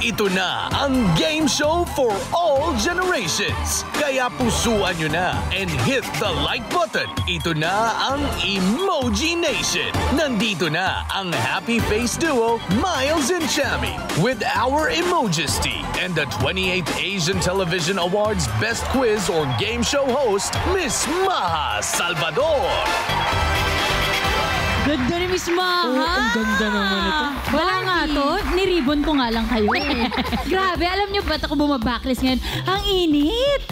Ito na ang game show for all generations. Kaya pusuan nyo na and hit the like button. Ito na ang Emoji Nation. Nandito na ang happy face duo Miles and Chammy with our Emojisty and the 28th Asian Television Awards Best Quiz or Game Show host, Miss Maha Salvador. Ganda ni Miss Maha. Ang ganda naman ito. Wala nga to. Niribon ko nga lang kayo. Grabe, alam niyo ba't ako bumabacklist ngayon? Ang init.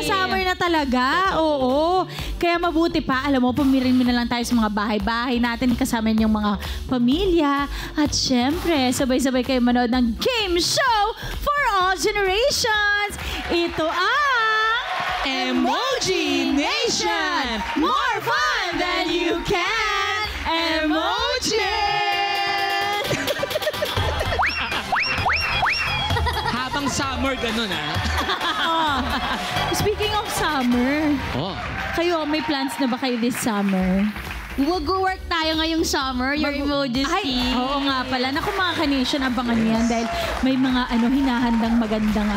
Summer na talaga. Oo. Kaya mabuti pa, alam mo, pumirin mo na lang tayo sa mga bahay-bahay natin kasama yung mga pamilya. At syempre, sabay-sabay kayo manood ng game show for all generations. Ito ang Emoji Nation! More fun than you can! Emoji! Habang summer, ganun Speaking of summer, kayo, may plans na ba kayo this summer? Mag-work tayo ngayong summer, your emojis. Ay, oo nga pala. Naku mga ka-nation, abangan yan dahil may mga hinahandang magandang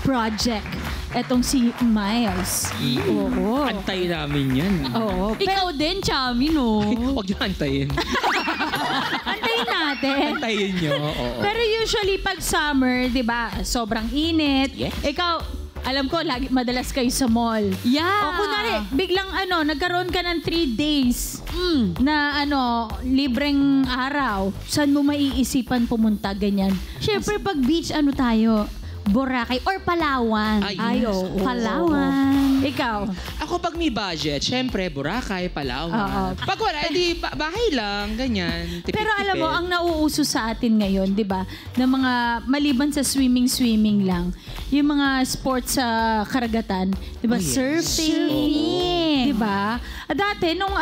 project. Etong si Miles. Oo. Antayin namin yan. Oo. Ikaw din, Chami, no? Huwag nyo antayin. Antayin natin. Antayin nyo. Oo. Pero usually pag summer, di ba, sobrang init. Yes. Ikaw, alam ko, madalas kayo sa mall. Yeah. O kunwari, biglang nagkaroon ka ng 3 days na libreng araw. Saan mo maiisipan pumunta, ganyan? Siyempre, pag beach, tayo? Boracay or Palawan. Ay, oo. Palawan. Ikaw? Ako pag may budget, syempre, Boracay, Palawan. Oo. Pag wala, edi bahay lang, ganyan. Tipid-tipid. Pero alam mo, ang nauuso sa atin ngayon, di ba, na mga maliban sa swimming lang, yung mga sports sa karagatan, di ba, surfing, di ba? Dati, nung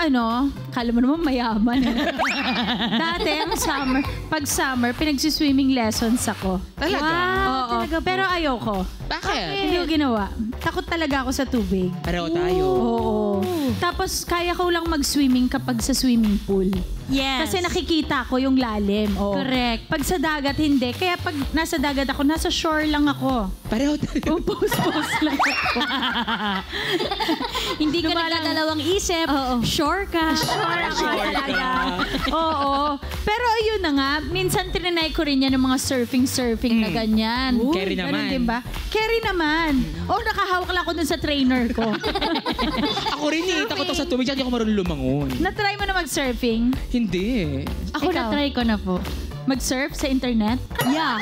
kala mo naman mayaman. Dati, pag summer, pinagsiswimming lessons ako. Talaga? Oo. Pero ayoko. Bakit? Hindi ko ginawa. Takot talaga ako sa tubig. Pareho tayo. Oo. Tapos, kaya ko lang mag-swimming kapag sa swimming pool. Yes. Kasi nakikita ko yung lalim. Oo. Correct. Pag sa dagat, hindi. Kaya pag nasa dagat ako, nasa shore lang ako. Pareho tayo. Post lang ako. Hindi ka nagdadalawang isip. Oo. Sure ka. Shore ako talaga. Oo. Pero ayun na nga, minsan trinay ko rin yan ng mga surfing na ganyan. Carry naman. Ganun din ba? Carry naman. Nakahawak lang ako dun sa trainer ko. Ako rin takot ako sa tubig, hindi ako marunong lumangon. Na-try mo na mag-surfing? Hindi. Ako Ikaw? na-try ko na po. Mag-surf sa internet? Yeah.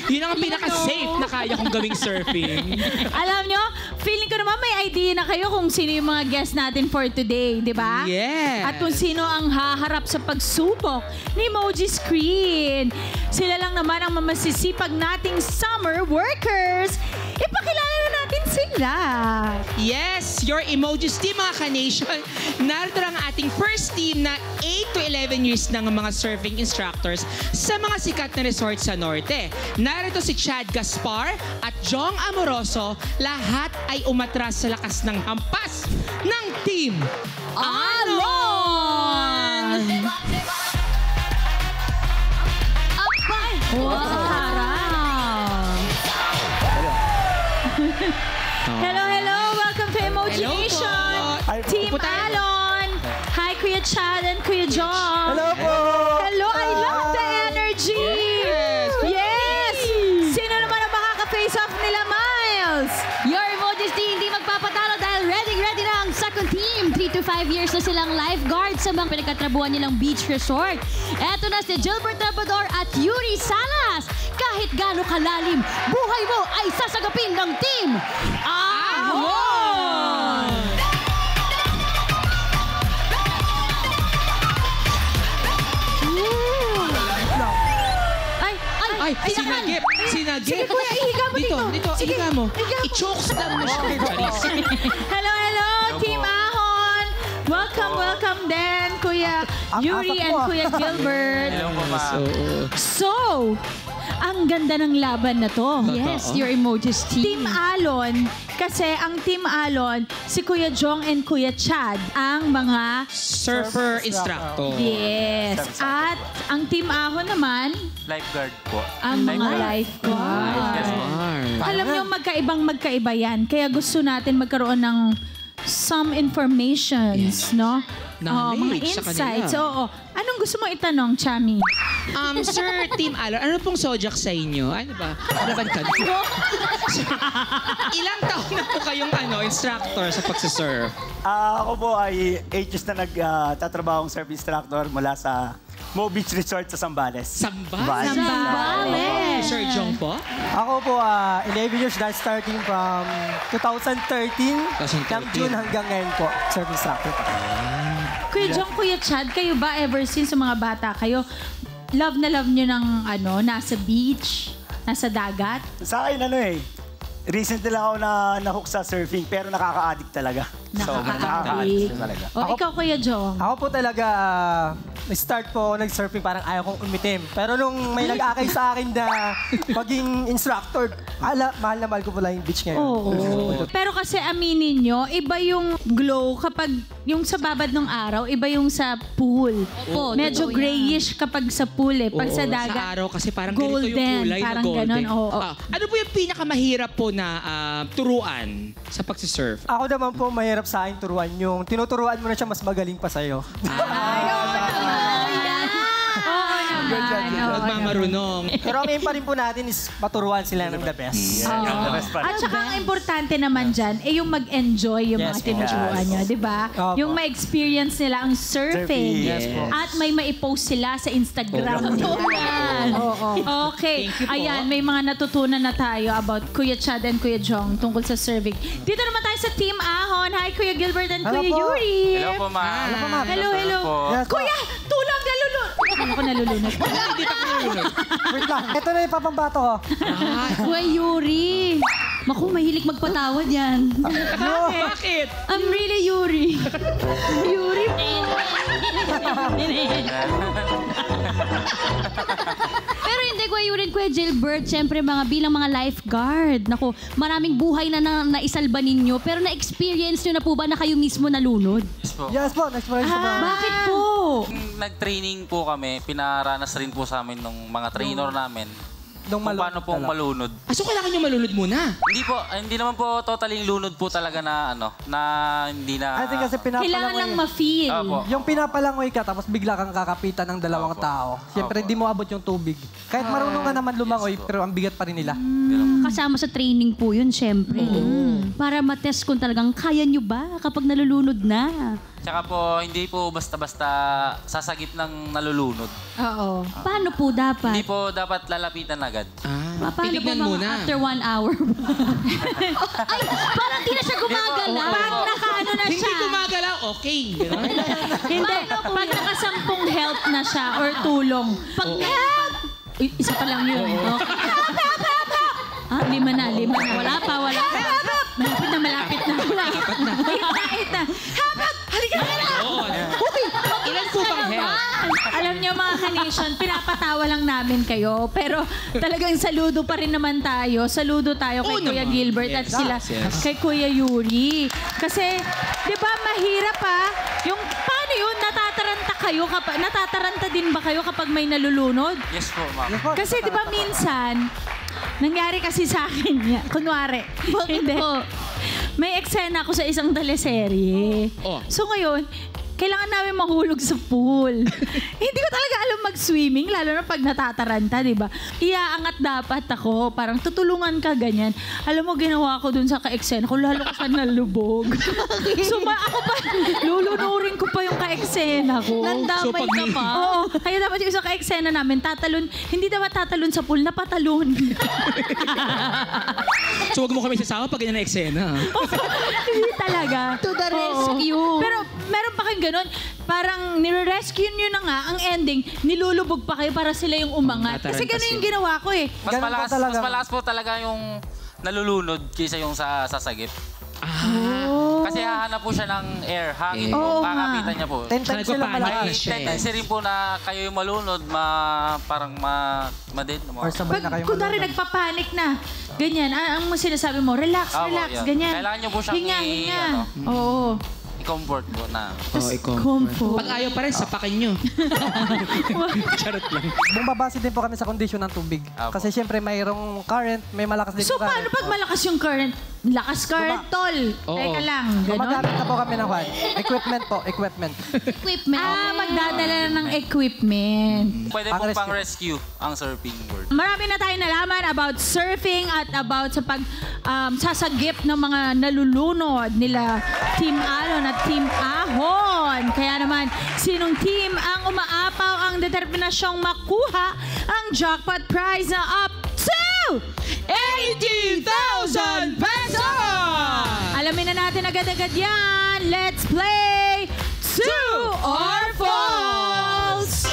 Yun ang pinaka-safe na kaya kong gawing surfing. Alam nyo, feeling ko naman may idea na kayo kung sino yung mga guests natin for today, di ba? Yes. At kung sino ang haharap sa pagsubok ni Emoji Screen. Sila lang naman ang mamasisipag nating summer workers. Ipakilala na natin sila. Yes, your emojis team, mga ka-nation. Narito ang ating first team na 8 to 11 years ng mga surfing instructors sa mga sikat na resort sa Norte. Narito si Chad Gaspar at Jong Amoroso. Lahat ay umatras sa lakas ng hampas ng Team Alon! Wow! Hello! Welcome to Emoji Nation! Team Alon! Hi, Kuya Chad and Kuya Jong! Hello po! Hello! I love the energy! Yes! Sino naman ang makaka-face off nila, Miles? Your emojis hindi magpapatalo dahil ready na ang second team. 3 to 5 years na silang lifeguard sa mga pinagkatrabuhan nilang beach resort. Eto na si Gilbert Trabador at Yuri Salas. Kahit gaano kalalim, buhay mo ay sasagapin ng team Ahon! Ay, sinagip! Sige, Kuya, ihiga mo dito. Dito, Sige, ihiga mo. ihiga mo. I-chokes lang mo siya. Charis. Hello, Team Ahon! Welcome din, Kuya Yuri and Kuya Gilbert. So, ang ganda ng laban na to. Yes, your emojis Team Alon, kasi ang Team Alon, si Kuya Jong and Kuya Chad, ang mga Surfer instructor. yes. Yes, at ang Team Ahon naman, Lifeguard po. ang mga lifeguard. Yes po. Alam niyo, magkaiba yan. Kaya gusto natin magkaroon ng some informations, no? Knowledge mga sa insights. kanila. Oo. Anong gusto mong itanong, Chami? Sir Team Alor, ano pong zodiac sa inyo? Ano ba? Ano ba tanong? Ilang taon na po kayong instructor sa pagsasurf? Ako po ay 8 years na nagtatrabahong surf instructor mula sa Mo Beach Resort sa Zambales. Sambales. Sambales. Sir Jong po? Ako po, 11 years na starting from 2013. 2013. Ng June hanggang ngayon po, surf instructor po. Kuya Jong, Kuya Chad, kayo ba ever since sa mga bata kayo, love na love nyo ng nasa beach, nasa dagat? Sa akin recently lang ako na-hook sa surfing pero nakaka-addict talaga. Nakaka-addict. talaga. O, ikaw, Kuya Jong? Ako po talaga, start po ako nag-surfing, parang ayaw kong umitim. Pero nung may nag-akay sa akin na maging instructor, mahal na mahal ko po lang yung beach ngayon. Oo. Pero kasi aminin nyo, iba yung glow kapag yung sa babad ng araw, iba yung sa pool. Opo, Medyo totoo grayish kapag sa pool eh. Pag sa Oo, dagat, Sa araw kasi parang ganito yung golden, kulay na parang golden. ganon, oo. Ano po yung pinakamahirap po na turuan sa pagsasurf? Ako naman po, mahirap sa akin turuan. Yung tinuturuan mo na siya, mas magaling pa sa'yo. Huwag mamarunong. Pero ang aim pa rin po natin is maturuan sila ng the best. The best part. At saka ang importante naman dyan, yung mag-enjoy yung mga Yes, po. tinuturuan nyo, di ba? Opo. Yung ma-experience nila ang surfing. Yes, po. At may ma-post sila sa Instagram nila. Oo. Okay. Thank you po. Ayan, may mga natutunan na tayo about Kuya Chad and Kuya Jong tungkol sa surfing. Dito naman tayo sa Team Ahon. Hi, Kuya Gilbert and Hello Kuya po. Yuri. Hello po, ma'am. Hello po, ma'am. Hello, hello. po. Yes, po. Kuya, tulong nalulunod. Ako nalulunod. Hindi pa nalulunod. Wait lang. Ito na yung papambato ko. Kuya Yuri. Maku, mahilig magpatawad yan. Bakit? I'm really Yuri. Yuri. Pero hindi, Kuya Yuri, Kuya Gilbert, syempre bilang mga lifeguard. Naku, maraming buhay na naisalba ninyo. Pero na-experience nyo na po ba na kayo mismo nalunod? Yes po. Yes po, next po. Bakit po? Nag-training po kami, pinaranas rin po sa amin ng mga trainer namin Nung kung paano pong malunod. So kailangan nyo malunod muna. Hindi naman po totally lunod po talaga na na hindi na... I think kasi Kailangan lang ma-feel. Opo. Yung pinapalangoy ka, tapos bigla kang kakapitan ng dalawang Opo. tao. Siyempre, Opo. hindi mo abot yung tubig. Kahit marunong ka naman lumangoy, pero ang bigat pa rin nila. Kasama sa training po yun, syempre. Para matest kung talagang kaya nyo ba kapag nalulunod na. Tsaka po, hindi po basta-basta sasagip ng nalulunod. Oo. Paano po dapat? Hindi po dapat lalapitan agad. Paano po Titignan mga muna. after 1 hour? Ay, parang di na siya gumagalaw. Pag nakaano na Hindi siya. gumagalaw, okay. Ganon. Hindi. Pag nakasampung help na siya or tulong. Pag help! Isa pa lang yun. Okay. Lima na. Wala pa. Malapit na. Malapit na. Wait na. Halika na! Oo. Ilan po bang help? Alam niyo mga ka-nation, pinapatawa lang namin kayo. Pero talagang saludo pa rin naman tayo. Saludo tayo kay Oo Kuya naman. Gilbert at Yes. sila Yes. kay Kuya Yuri. Kasi, di ba mahirap yung paano yun? Natataranta din ba kayo kapag may nalulunod? Yes po, ma'am. Kasi di ba minsan, nangyari kasi sa akin yan. Kunwari. Hindi. May eksena ako sa isang teleserye. Oh. So ngayon, kailangan namin mahulog sa pool. Hindi ko talaga alam mag-swimming, lalo na pag natataranta, di ba? Iaangat dapat ako, parang tutulungan ka ganyan. Alam mo, ginawa ko dun sa ka-eksena ko, lalo ko siya nalubog. So ako pa, lulunurin ko pa yung ka-eksena ko. Nandamay ka pa. Oo, kaya dapat yung isang ka-eksena namin, hindi dapat tatalon sa pool, napatalon. So wag mo kami sasama pag ganyan na eksena. Hindi talaga. To the Oo. rescue. Pero meron pa kayong ganun, parang nire-rescue nyo na nga, ang ending, nilulubog pa kayo para sila yung umangat. Kasi ganun yung ginawa ko eh. Mas Ganun malakas, po talaga. mas malakas po talaga yung nalulunod kaysa yung sasagip. Kasi hahanap po siya ng air, hangin Oo po, nga. kakapitan niya po. 10 times sila Nagpapanik May malaki. siya eh. tendency rin po na kayo yung malunod, parang ma-dead. Or sabay na kayo Pag kunwari nagpapanik na, ganyan, ang sinasabi mo, relax, Opo, relax, yan. ganyan. Kailangan nyo po siyang hinga. ano, Oo. i-comfort po na. Comfort. Pag ayaw pa rin, sapakin nyo. Charot lang. Bumabase din po kami sa kondisyon ng tubig. Apo. Kasi syempre mayroong current, may malakas din So, yung current. paano pag malakas yung current? Lakas current, tol. Oo. Teka lang, ganon. Gumagamit na po kami ng equipment po, equipment. Equipment. Magdadala ng equipment. Pwede Pang pong rescue. pang-rescue ang surfing board. Marami na tayong nalaman about surfing at about sa pag sasagip ng mga nalulunod nila Team Alon at Team Ahon. Kaya naman, sinong team ang umaapaw ang determinasyong makuha ang jackpot prize na up to 80,000 pesos! Alamin na natin agad-agad yan. Let's play True or False!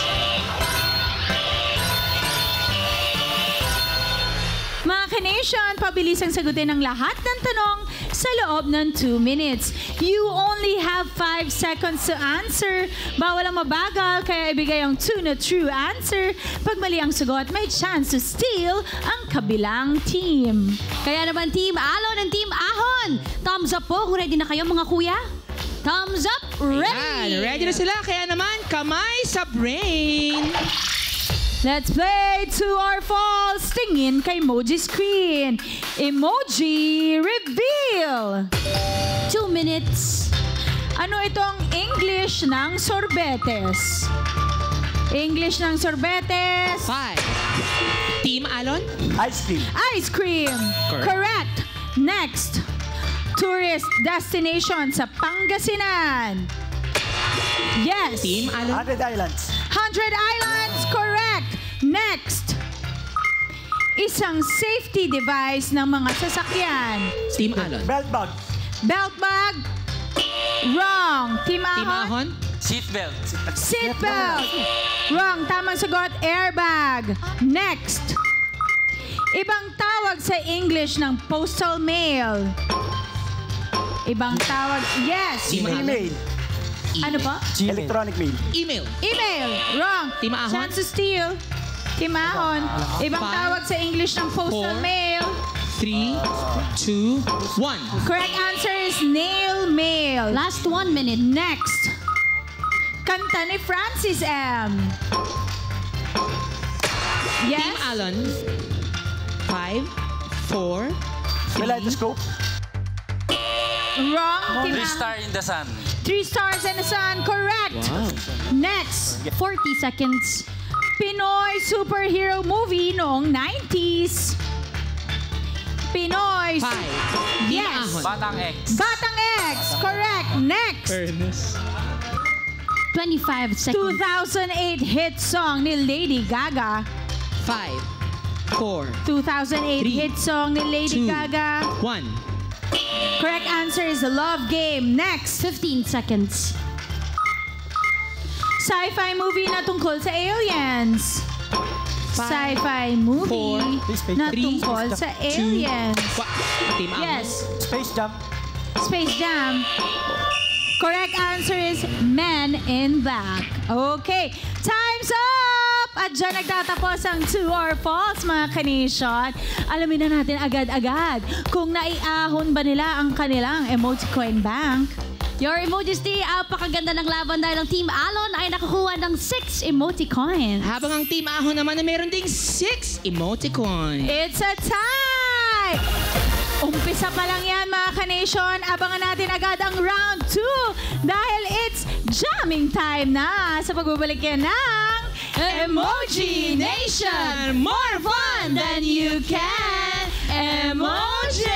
Mga ka-nation, pabilis ang sagutin ng lahat ng tanong sa loob ng 2 minutes. You only have 5 seconds to answer. Bawal ang mabagal, kaya ibigay ang 2 na true answer. Pag mali ang sagot, may chance to steal ang kabilang team. Kaya naman Team Alon and Team Ahon, thumbs up po kung ready na kayo mga kuya. Thumbs up, ready! Yan, ready na sila. Kaya naman, kamay sa brain. Let's play True or False. Tingin kay emoji screen. Emoji reveal. 2 minutes. Ano itong English ng sorbetes? English ng sorbetes. 5. Team Alon? Ice cream. Ice cream. Correct. Next. Tourist destination sa Pangasinan. Yes. Team Alon? 100 Islands. 100 Islands. Correct. Next. Isang safety device ng mga sasakyan. Team Alon? Belt bag. Belt bag. Wrong. Team Team Ahon. Ahon? Seatbelt. Seatbelt. Wrong. Tamang sagot, airbag. Next. Ibang tawag sa English ng postal mail. Ibang tawag. Yes. Team Alon? Email. Ano pa? Electronic mail. Email. Email. Wrong. Team Ahon? Chance to steal. Team Ahon. Ibang 5, tawag sa English ng postal 4, mail. 3, 2, 1. Correct answer is nail mail. Last 1 minute. Next. Kanta ni Francis M. Yes. Team Alon? 5, 4, 3, Kaleidoscope. Wrong. Team Three Ahon. Star in the Sun. 3 stars and a sun. Correct. Next. 40 seconds. Pinoy superhero movie noong 90s. Pinoy. 5. Team Yes. Ahon? Batang X. Batang X. Correct. Next. 25 seconds. 2008 hit song ni Lady Gaga. 5, 4, 2008 Three, hit song ni Lady 2, Gaga. 1. Correct answer is The Love Game. Next. 15 seconds. Sci-fi movie na tungkol sa aliens. Sci-fi movie na tungkol sa aliens. Team Ahon? Yes. Space Jam. Space Jam. Correct answer is Men in Black. Okay. Time's up! At dyan nagtatapos ang True or False, mga ka-nation. Alamin na natin agad-agad kung naiahon ba nila ang kanilang emoticon bank. Your emojis team, apakaganda ng laban dahil ang Team Alon ay nakakuha ng 6 emoticons. Habang ang Team Ahon naman ay meron ding 6 emoticon. It's a tie! Umpisa pa lang yan, mga ka-nation. Abangan natin agad ang round 2 dahil it's jamming time na sa pagbabalik yan ng Emoji Nation! More fun than you can imagine!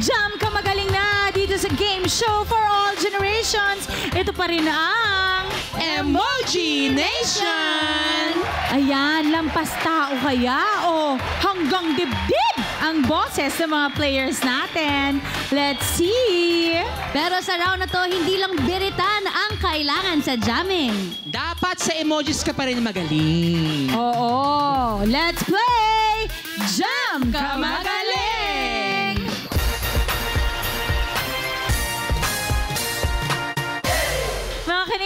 Jam ka magaling na dito sa game show for all generations. Ito pa rin ang Emoji Nation! Ayan, lampas tao kaya o hanggang dibdib ang boses ng mga players natin. Let's see! Pero sa round na to, hindi lang biritan ang kailangan sa jamming. Dapat sa emojis ka pa rin magaling. Oo, let's play! Jam ka magaling!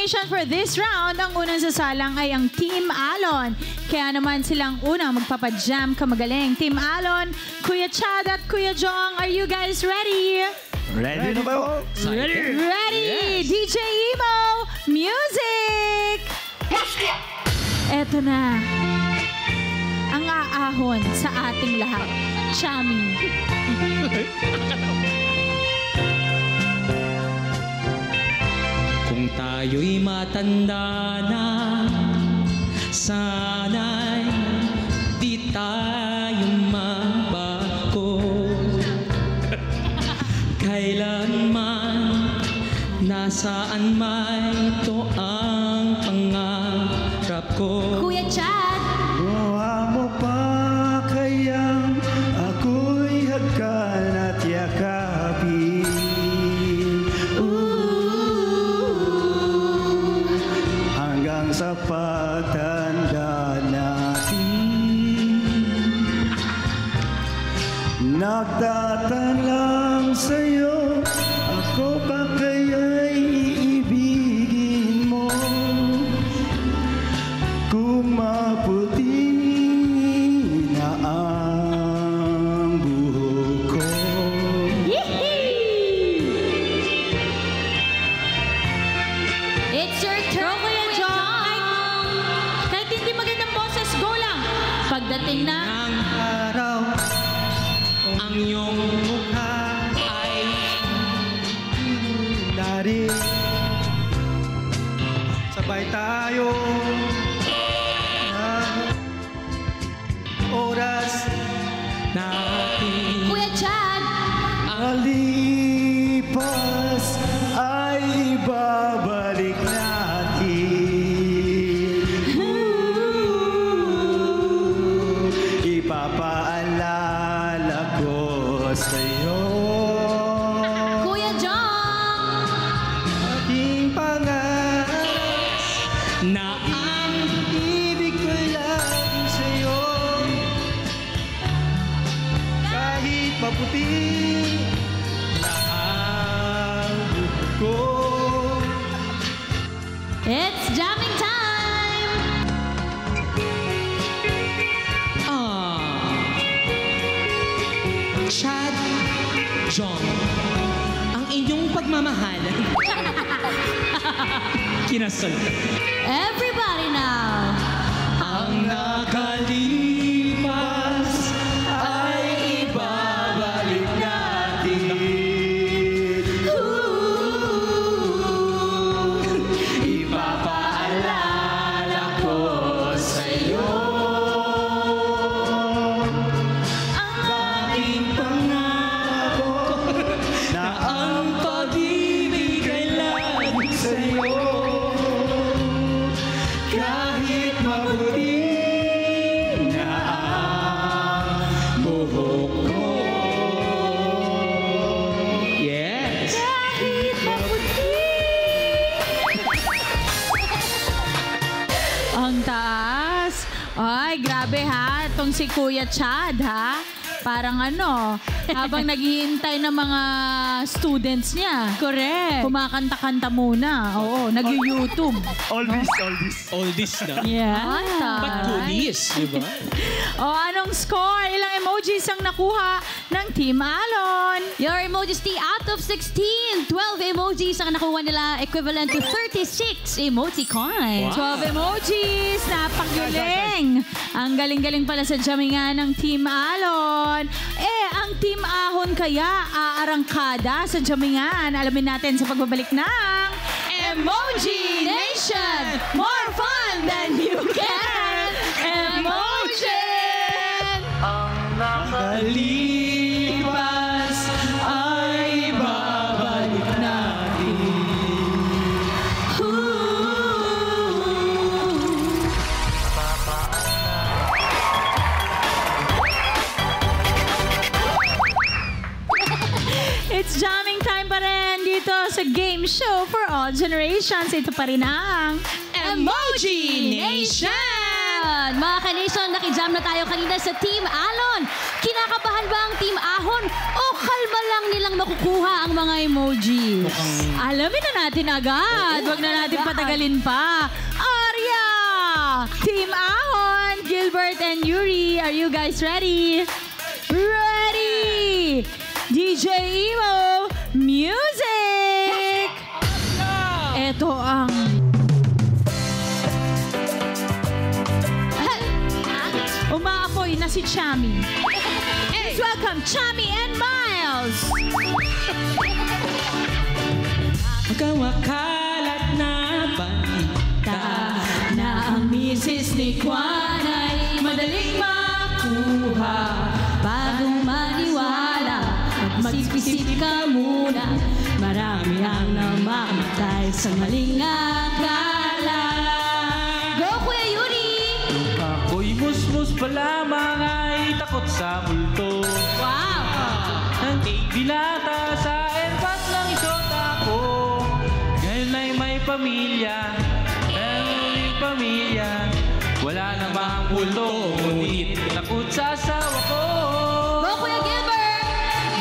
Nation, for this round, ang unang sasalang ay ang Team Alon. Kaya naman silang unang magpapajam kamagaling. Team Alon, Kuya Chad at Kuya Jong, are you guys ready? Ready na ba? Ready! Yes. DJ Emo, music! Eto na. Ang aahon sa ating lahat. Chami. Kung tayo'y matanda na, sana'y di tayo magbago. Kailanman, nasaan may ito ang pangarap ko. Kuya Chad. Gawa mo pa kayang ako'y hagkan at yakapin. Hanggang sa pagtanda natin, nagtatanong sa'yo, ako ba kaya'y iibigin mo? Kung maputi na ang buhok ko. It's your turn, Kuya Jong. Kahit hindi magandang boses, go lang. Pagdating na, Ang araw, ang iyong mukha ay Dari, sabay tayo ng oras natin. Kuya Chad. Alipas ay babalik natin. Ipapaalala ko sa'yo Kuya Jong. aking pangalas Na ang ibig ko'y lagi sa'yo. Kahit maputi na ang buhok ko. It's jamming time. Chad, John, ang inyong pagmamahal. Kinasal. Everybody now. Ang nakalipas ay ibabalik natin. Ipapaalala ko sa'yo ang aking pangako na ang pag-ibig ay lagi sa'yo. Kahit mabuti na ang buhok ko. Yes! kahit maputi. Ang taas. Ay, grabe ha. Itong si Kuya Chad ha. Parang ano, habang naghihintay ng mga students niya. Correct. Kumakanta-kanta muna. Oo, nag-YouTube. Oldies. Oldies na. Yeah. But goodies, di ba? O, anong score? Ilang emojis ang nakuha ng Team Alon? Your emojis out of 16. 12 emojis ang nakuha nila, equivalent to 36 emoticons. 12 emojis. Napakagaling. Ang galing-galing pala sa jammingan ng Team Alon. Ang Team Ahon kaya aarangkada sa jammingan. Alamin natin sa pagbabalik ng Emoji Nation. More fun than you can imagine. Nakalipas ay babalik natin. It's jamming time pa rin dito sa game show for all generations. Ito pa rin ang Emoji Nation! Ayan! Mga ka-nation, nakijam na tayo kanina sa Team Alon. Kinakabahan ba ang Team Ahon o kalma lang nilang makukuha ang mga emoji? Alamin na natin agad. Huwag na natin patagalin pa. Arya! Team Ahon, Gilbert and Yuri, are you guys ready? Ready! DJ Emo, music! Ito ang... Umaapoy na si Chami. Please welcome Chami and Miles! Magkawakalat na balita Na ang misis ni Juan ay madaling makuha. Bagong maniwala, mag-isip ka muna. Marami ang namamatay sa maling akala. Go, Kuya Yuri! Ako'y musmus pa lamang ay takot sa multo. Wow! Ang binata sa erpat ng isot ako. Ngayon ay may pamilya, wala na bang multo, ngunit takot sa asawa ko. Go, Kuya Gilbert!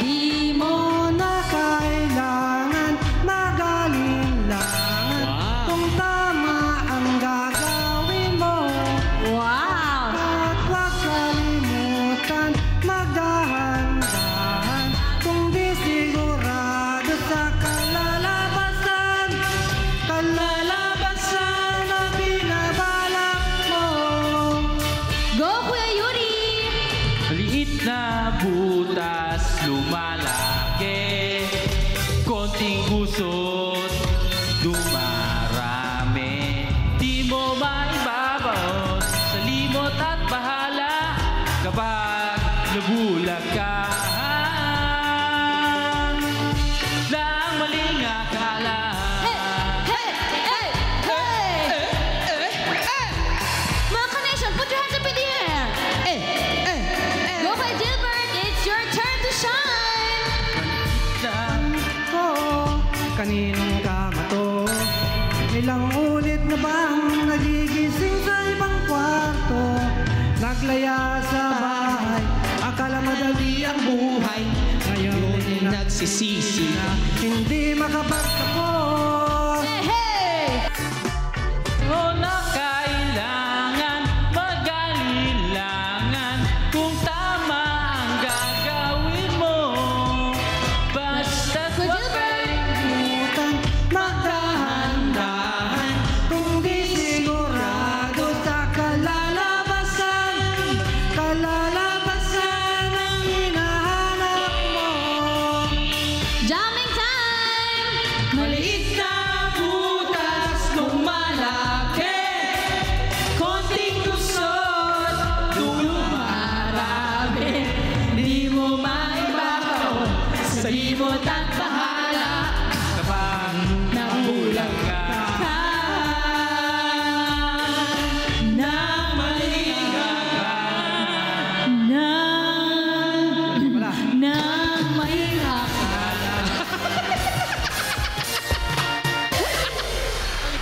Di mo na kailangan magalinlangan kung tama ang gagawin mo. Wow! At huwag kalimutan magdahan-dahan kung di sigurado sa kalalabasan na binabalak mo. Go, Kuya Yuri! Maliit na butas lumalaki, konting gusot dumarami. Di mo maibabaon sa limot at bahala kapag nabulag ka. Lang maling akala. Hey! Hey! Hey! Mga ka-nation, put your hands up in the air! Go, Kuya Gilbert! It's your turn to shine! Ko, kaninong kama to? Ilang ulit na bang nagigising sa ibang kwarto? Naglaya sa bahay, akala madali ang buhay. Ngayon ay nagsisisi na hindi makapagtapos. Hey! O na kailangan magalilangan kung tama ang gagawin mo. Basta't Kuya huwag Gilbert! Kalimutan magdahan-dahan kung di sigurado sa kalalabasan ang hinahanap mo. Jamming time! Maliit na butas lumalaki, konting kusot dumarami. Di mo maibabaon sa limot at bahala kapag nabulag ka. Nang maling Nang mahirap.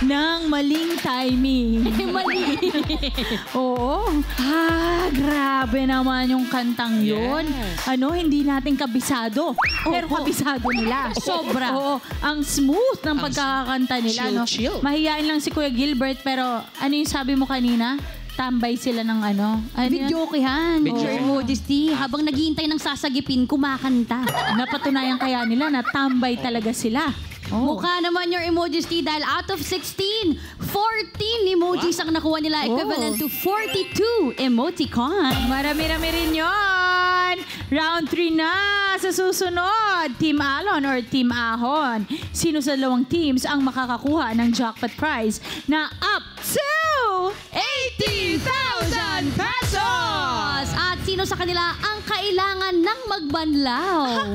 Nang maling timing. Mali! Oo. Grabe naman yung kantang yun. Ano, hindi natin kabisado. Pero kabisado nila. Sobra. Oo. Ang smooth ng pagkakakanta nila. No? chill. Mahihain lang si Kuya Gilbert, pero ano yung sabi mo kanina? Tambay sila ng ano? Ano yun? Videokehan. Your Modesty. Habang naghihintay ng sasagipin, kumakanta. Napatunayan kaya nila na tambay talaga sila. Oh. Mukha naman your Emojisty dahil out of 16, 14 emojis ang nakuha nila, equivalent to 42 emoticon. Marami-rami rin yun. Round 3 na sa susunod. Team Alon or Team Ahon. Sino sa dalawang teams ang makakakuha ng jackpot prize na up to 80,000 pesos! At sino sa kanila ang kailangan ng magbanlaw?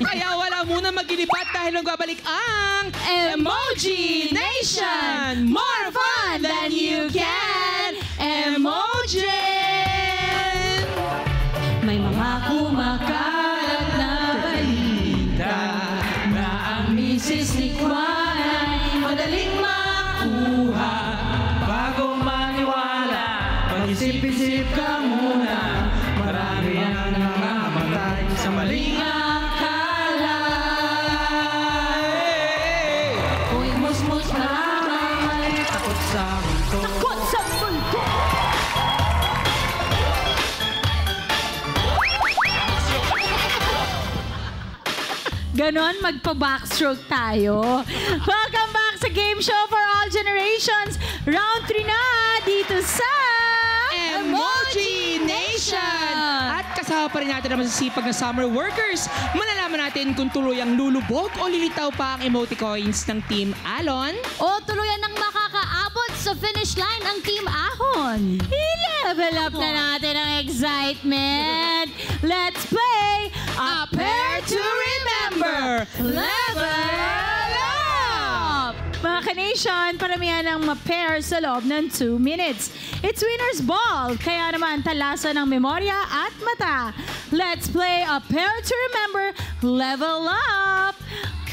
Kaya wala muna magilipat dahil nagbabalik ang Emoji Nation! More fun than you can imagine! May mga kumakalat na balita na ang misis ni Juan ay madaling makuha. bago maniwala Isip-isip ka muna, marami ang namamatay sa maling akala. Uy, mus-mus maramay. Takot sa mundo. Takot sa mundo. Ganon, magpa-backstroke tayo. Welcome back sa Game Show for All Generations. Round 3 na dito sa Emoji Nation! At kasama pa rin natin ang masisipag na summer workers. Malalaman natin kung tuluyang lulubog o lilitaw pa ang emoticons ng Team Alon. O tuluyan ng makakaabot sa finish line ang Team Ahon. I-level up na natin ang excitement. Let's play a pair to remember. Level up! Mga ka-nation, paramihan ang ma-pair sa loob ng 2 minutes. It's winner's ball, kaya naman talasan ng memorya at mata. Let's play a pair to remember. Level up!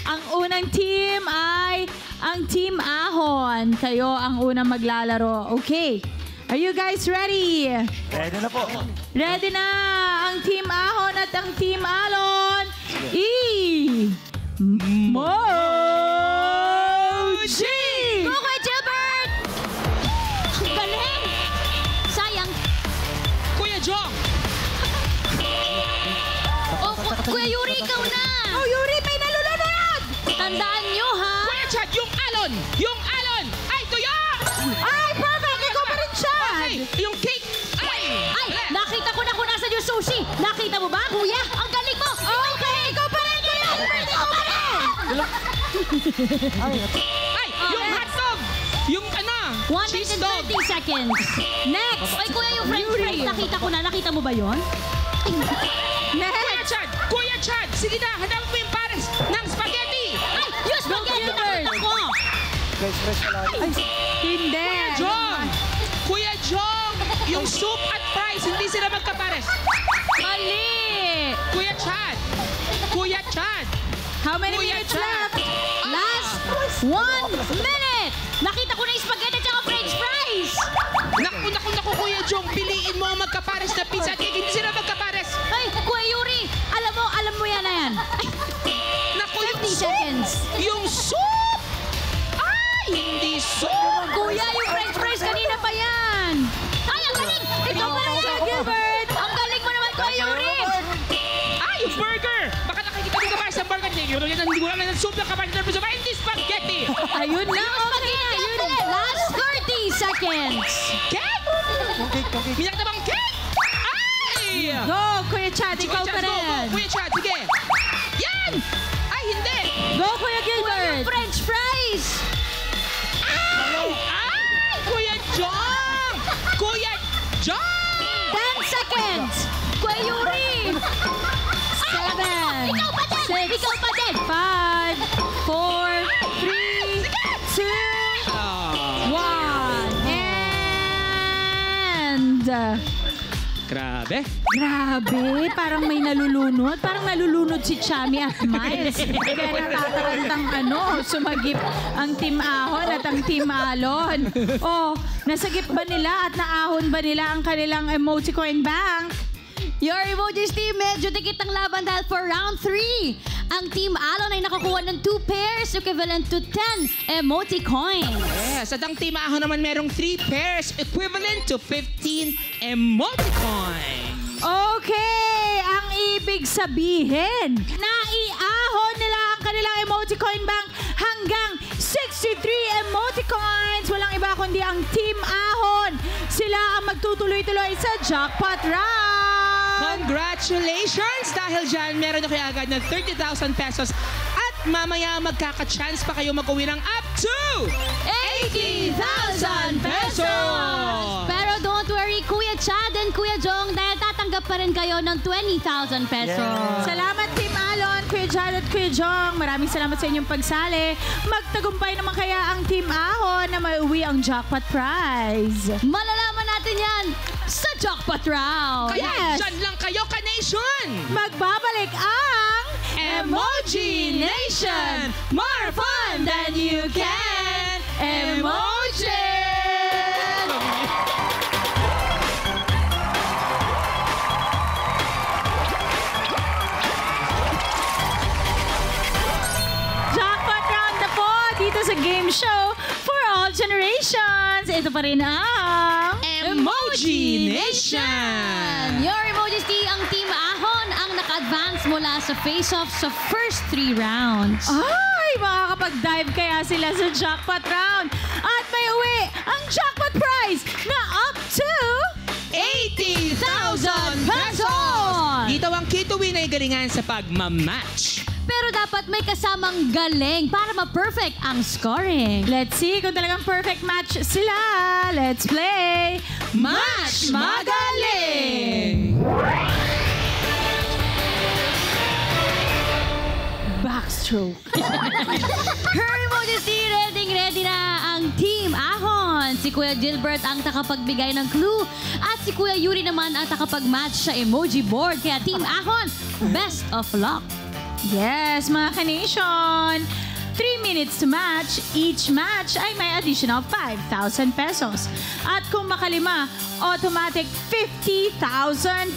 Ang unang team ay ang Team Ahon. Kayo ang unang maglalaro. Okay. Are you guys ready? Ready na po. Ready na ang Team Ahon at ang Team Alon. Emoji! Go, Kuya Gilbert! Ang galing! Sayang. Kuya Jong! O, Kuya Yuri, ikaw na! Oh, Yuri, may nalulunod! Tandaan nyo, ha? Kuya Chad, yung Alon! Yung Alon! Ay, tuyo! Ay, perfect! Ikaw pa rin siya! Ay, yung cake! Ay! Ay, nakita ko na kung nasa yung sushi. Nakita mo ba, Kuya? Ang galing mo! Okay, ikaw pa rin, Kuya! Ikaw pa rin! Ay, yung hotdog! Yung ano? 1 cheese minute dog! and 30 seconds. Next! Ay, Kuya, yung french fries, nakita ko na. Nakita mo ba yon? Kuya Chad! Kuya Chad! Sige na, handa mo yung pares ng spaghetti! Ay, yung spaghetti nakita ko! Fresh na lang. Ay, Hindi! Jong! Kuya Jong! Yung soup at fries, hindi sila magkapares. Mali! Kuya Chad! Kuya Chad! How many Kuya minutes Chad! left? Last 1 minute! Nakita ko na yung spaghetti at french fries! Naku, naku, naku, Kuya Jong, piliin mo ang magkapares na pizza at cake. Hindi sila magkapares. Ay, Kuya Yuri! Alam mo yan na yan. Ay, Naku, yung 50 seconds. Yung soup! Ay, hindi soup! Kuya, yung french fries kanina pa yan! Ay, ang galing! Ikaw pa rin, Kuya Gilbert! Ang galing mo naman, Kuya Yuri! Ay, yung burger! Baka nakikita din kapares ng burger. Hindi ko alam na soup ng kapares ng pizza. Hindi spaghetti! Ayun na! Yung spaghetti ang galing! Last 30 seconds! Cake! yung cake, yung cake. Minyak na bang cake? Ay! Go, Kuya Chad! Ikaw Kuya pa Chad, go, go. rin! Kuya Chad, sige. Yan! Ay, hindi! Go, Kuya Gilbert! French fries! Ay! Ay! Kuya Jong! Kuya Jong! 10 seconds! Kuya Yuri! 7, Ikaw pa din! 6, Ikaw pa din! 5, 4, 3, 2, Ah, 1, and... grabe. Grabe, parang may nalulunod. Parang nalulunod si Chami at Miles. Kaya natatarantang sumagip ang Team Ahon at ang Team Alon. Oh, nasagip ba nila at naahon ba nila ang kanilang emoticon bank? Your Emojis team, medyo dikit ang laban dahil for round 3. Ang Team Alon ay nakakuha ng 2 pairs equivalent to 10 emoticons. Yes, at ang Team Ahon naman merong 3 pairs equivalent to 15 emoticons. Okay, ang ibig sabihin, naiahon nila ang kanilang emoticon bank hanggang 63 emoticons. Walang iba kundi ang Team Ahon. Sila ang magtutuloy-tuloy sa jackpot round. Congratulations! Dahil dyan, meron na kayo agad ng 30,000 pesos at mamaya magkaka-chance pa kayo mag-uwi ng up to 80,000 pesos! Pero don't worry, Kuya Chad and Kuya Jong, dahil tatanggap pa rin kayo ng 20,000 pesos. Yeah. Salamat Team Alon, Kuya Chad at Kuya Jong. Maraming salamat sa inyong pagsali. Magtagumpay naman kaya ang Team Ahon na mauwi ang jackpot prize. Malalaman natin yan sa jackpot round. Kaya dyan lang kayo, ka-nation! Magbabalik ang Emoji Nation! More fun than you can! Emoji! ito pa rin ang... Emoji Nation! Your Emojis team, ang Team Ahon ang naka-advance mula sa face-off sa first 3 rounds. Ay, makakapag-dive kaya sila sa jackpot round. At may uwi ang jackpot prize na up to... 80,000 pesos! Dito ang key to win ay galingan sa pagmamatch. Pero dapat may kasamang galing para ma-perfect ang scoring. Let's see kung talagang perfect match sila. Let's play Match Magaling! Backstroke. Her Emojis team, ready na ang Team Ahon. Si Kuya Gilbert ang takapagbigay ng clue at si Kuya Yuri naman ang takapag-match sa emoji board. Kaya Team Ahon, best of luck. Yes, mga ka-nation. 3 minutes to match. Each match ay may additional 5,000 pesos. At kung makalima, automatic 50,000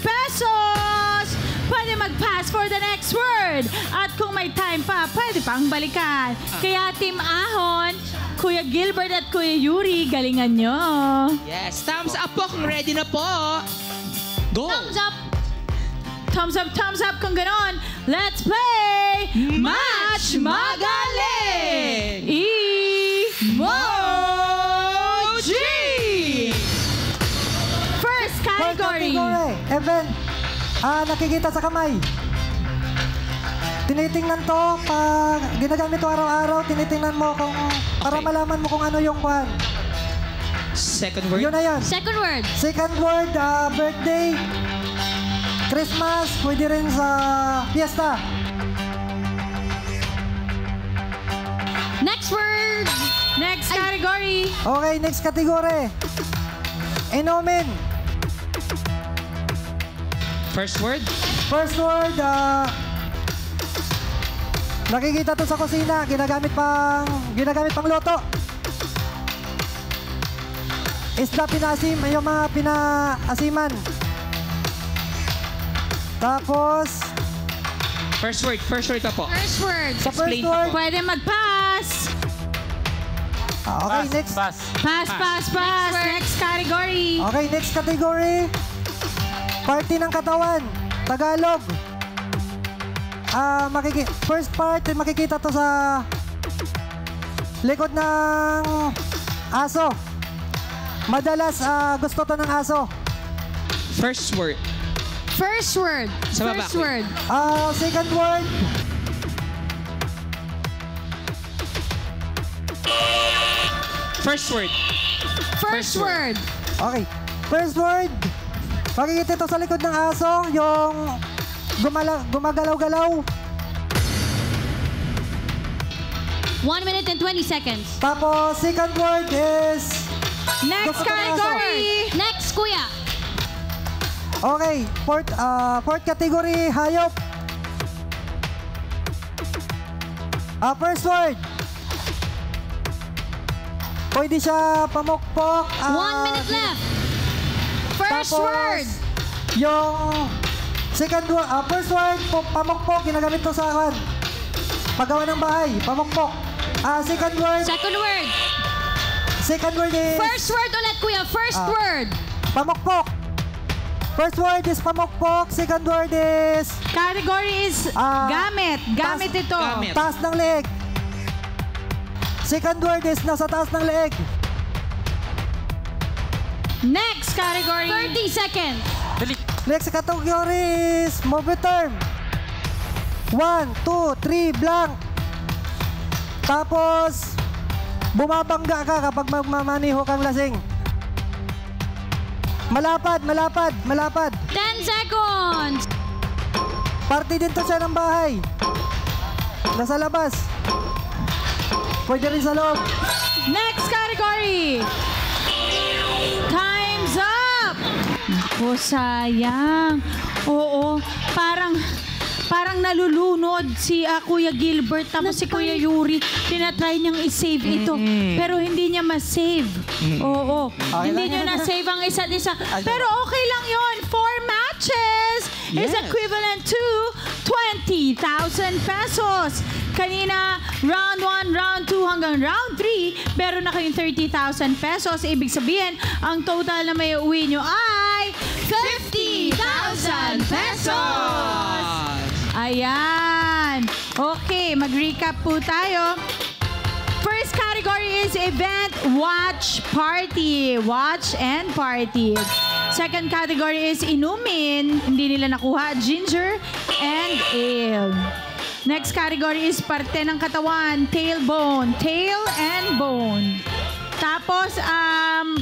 pesos! Pwede mag-pass for the next word. At kung may time pa, pwede pang balikan. Kaya Team Ahon, Kuya Gilbert at Kuya Yuri, galingan nyo. Yes, thumbs up po kung ready na po. Go! Thumbs up! Thumbs up kung ganon. Let's play Match Magaling! Emoji! First category. Event. Nakikita sa kamay. Tinitingnan to, pag ginagamit to araw-araw, tinitingnan mo kung, para malaman mo kung ano yung kwan. Second word. Yun na yan. Second word. Second word, birthday, Christmas, pwede rin sa fiesta. Next word. Next category. Okay, next category. Enomen. First word. First word, nakikita to sa kusina, ginagamit pang luto. Isda pinaasim, yung mga pinaasiman. Tapos, First word pa po. First word. sa first Explain pa word, Pwede mag-pass. okay, next. Pass. Next category. Okay, next category. Party ng katawan. Tagalog. First part, makikita to sa likod ng aso. Madalas gusto to ng aso. First word. First word. Sa baba. First word. Second word. First word. First word. Okay. First word. Makikita to sa likod ng aso, yung gumagalaw-galaw. 1 minute and 20 seconds. Tapos, second word is... Next Gusto ko ng aso. category. Next, Kuya. Okay. Fourth category, hayop. First word. Pwede siya pamukpok. 1 minute left. First Tapos, word. Yung second word, first word, pamukpok, ginagamit to sa paggawa ng bahay, pamukpok. Second word, Second word. second word is First word ulit, Kuya. First word. pamukpok. First word is pamukpok, second word is Category is gamit. Gamit ito. Gamit. taas ng leeg. Second word is nasa taas ng leeg. Next category. 30 seconds. Next category is movie term. 1, 2, 3, blank. Tapos, bumabangga ka kapag magmamaniho kang lasing. Malapad. 10 seconds. Party din to siya ng bahay. Nasa labas. Pwede rin sa loob. Next category. Time's up. Naku, sayang. Oo, parang nalulunod si Kuya Gilbert tapos si Kuya Yuri. Tinatry niyang i-save ito. Pero hindi niya ma-save. Oo. Hindi niya na-save ang isa't isa. Pero okay lang yon. 4 matches is Yes. equivalent to 20,000 pesos. Kanina, round 1, round 2 hanggang round 3, meron na kayong 30,000 pesos. Ibig sabihin, ang total na may uwi nyo ay 50,000 pesos! Ayan. Okay, mag-recap po tayo. First category is event, watch, party. Watch and party. Second category is inumin. Hindi nila nakuha. Ginger and ale. Next category is parte ng katawan. Tailbone. Tail and bone. Tapos,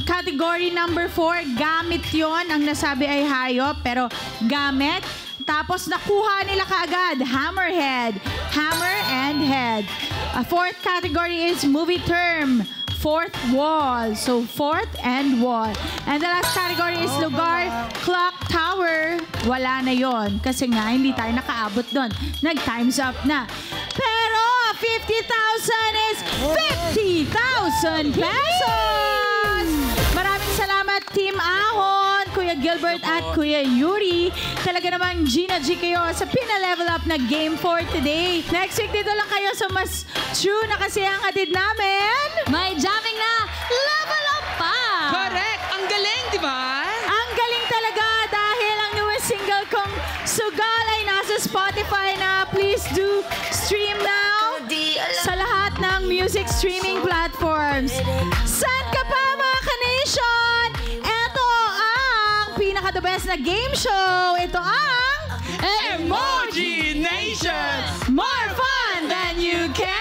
category number 4, gamit yon. Ang nasabi ay hayop, pero gamit. Tapos, nakuha nila kaagad. Hammerhead. Hammer and head. Fourth category is movie term. Fourth wall. So, fourth and wall. And the last category is lugar, clock, tower. Wala na yon. Kasi nga, hindi tayo nakaabot doon. Nag-time's up na. Pero, 50,000 is 50,000 pesos! Maraming salamat, Team Ahon, Kuya Gilbert at Kuya Yuri. Talaga namang Gina G kayo sa pina-level up na game for today. Next week, dito lang kayo sa mas true na kasi ang hatid namin. May jamming na level up pa! Correct! Ang galing, di ba? Ang galing talaga dahil ang newest single kong Sugal ay nasa Spotify na. Please do stream now sa lahat ng music streaming platforms. Saan ka pa, mga ka-nation? Ito ang pinaka-the best na game show. Ito ang Emoji Nation! More fun than you can